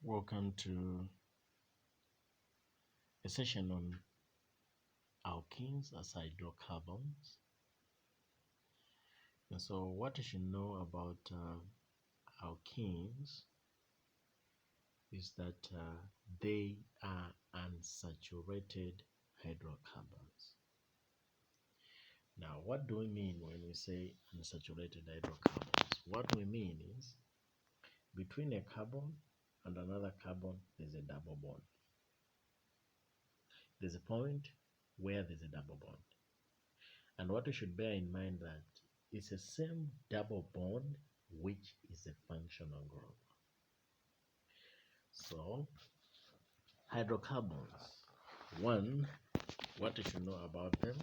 Welcome to a session on alkenes as hydrocarbons. And so what you should know about alkenes is that they are unsaturated hydrocarbons. Now, what do we mean when we say unsaturated hydrocarbons? What we mean is between a carbon and another carbon, there's a double bond. There's a point where there's a double bond. And what you should bear in mind that it's the same double bond which is a functional group. So, hydrocarbons. One, what you should know about them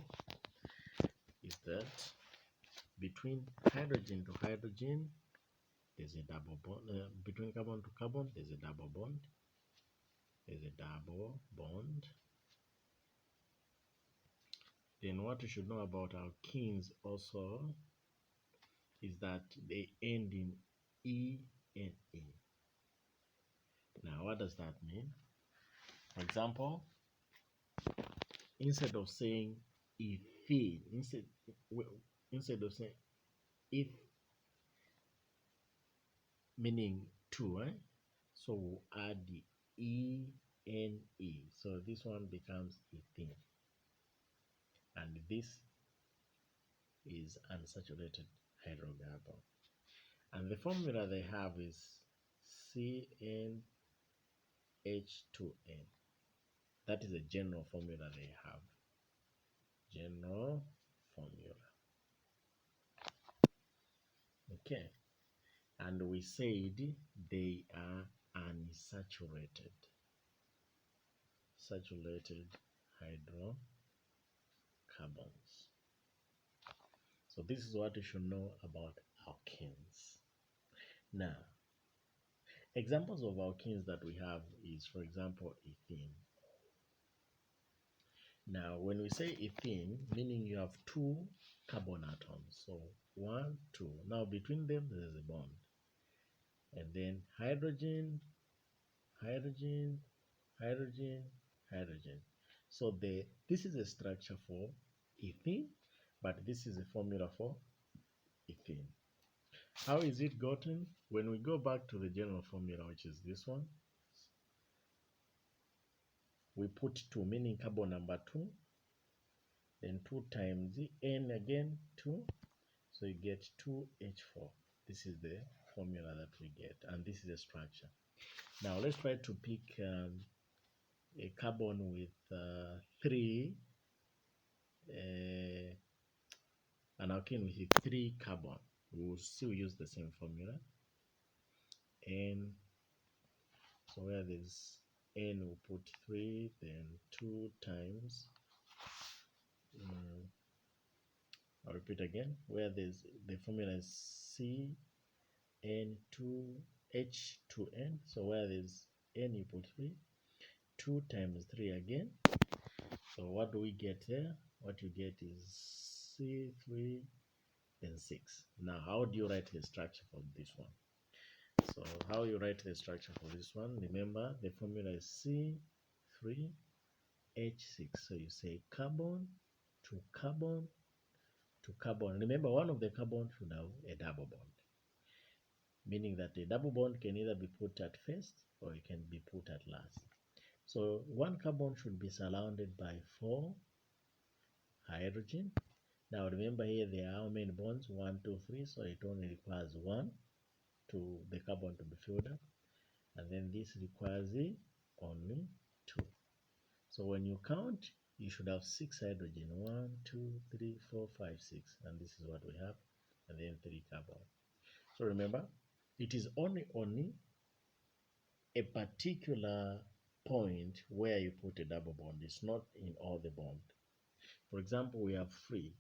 is that between hydrogen to hydrogen, there's a double bond. Between carbon to carbon, there's a double bond. There's a double bond. Then what you should know about alkenes also is that they end in E and E. Now, what does that mean? For example, instead of saying ethene, instead of saying if, meaning two, right? So we'll add the E-N-E. So this one becomes ethene. And this is unsaturated hydrocarbon. And the formula they have is CnH2n. That is a general formula they have. General formula. Okay. And we said they are unsaturated. Saturated hydrocarbons. So this is what you should know about alkenes. Now, examples of alkenes that we have is, for example, ethene. Now, when we say ethene, meaning you have two carbon atoms. So, 1, 2. Now, between them, there's a bond. And then hydrogen, hydrogen, hydrogen, hydrogen. So, this is a structure for ethene, but this is a formula for ethene. How is it gotten? When we go back to the general formula, which is this one, we put 2, meaning carbon number 2, then 2 times the N again, 2, so you get 2H4. This is the formula that we get, and this is the structure. Now let's try to pick a carbon with 3, an alkene with 3 carbon. We will still use the same formula. N, so where there's N, we'll put 3, then 2 times. I'll repeat again. Where there's the formula is CN2H2N. So where there's N, you put 3. 2 times 3 again. So what do we get there? What you get is C3 and 6. Now, how do you write the structure for this one? So how you write the structure for this one? Remember, the formula is C3H6. So you say carbon to carbon to carbon. Remember, one of the carbon should have a double bond, meaning that the double bond can either be put at first or it can be put at last. So one carbon should be surrounded by 4 hydrogen. Now remember here there are how many bonds? 1, 2, 3. So it only requires 1 to the carbon to be filled up, and then this requires only 2. So when you count, you should have 6 hydrogen. 1, 2, 3, 4, 5, 6, and this is what we have, and then 3 carbon. So remember, it is only a particular point where you put a double bond. It's not in all the bond. For example, we have 3.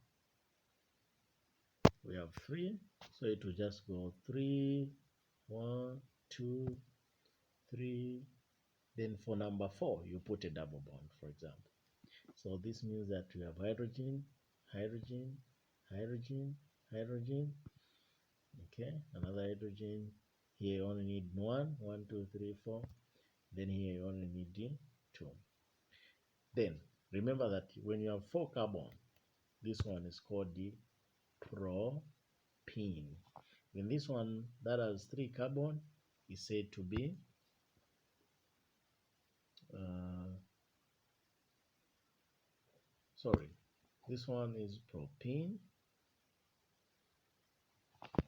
We have 3, so it will just go 3, 1, 2, 3. Then for number 4, you put a double bond, for example. So this means that we have hydrogen, hydrogen, hydrogen, hydrogen. Okay, another hydrogen. Here you only need 1, 1, 2, 3, 4. Then here you only need the 2. Then remember that when you have 4 carbon, this one is called the propene. Then this one that has 3 carbon is said to be this one is propene.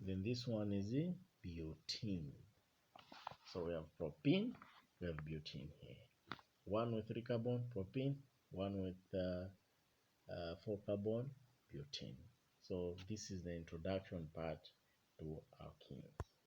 Then this one is the butene. So we have propene, we have butene here. One with 3 carbon, propene, one with 4 carbon, butene. So this is the introduction part to alkenes.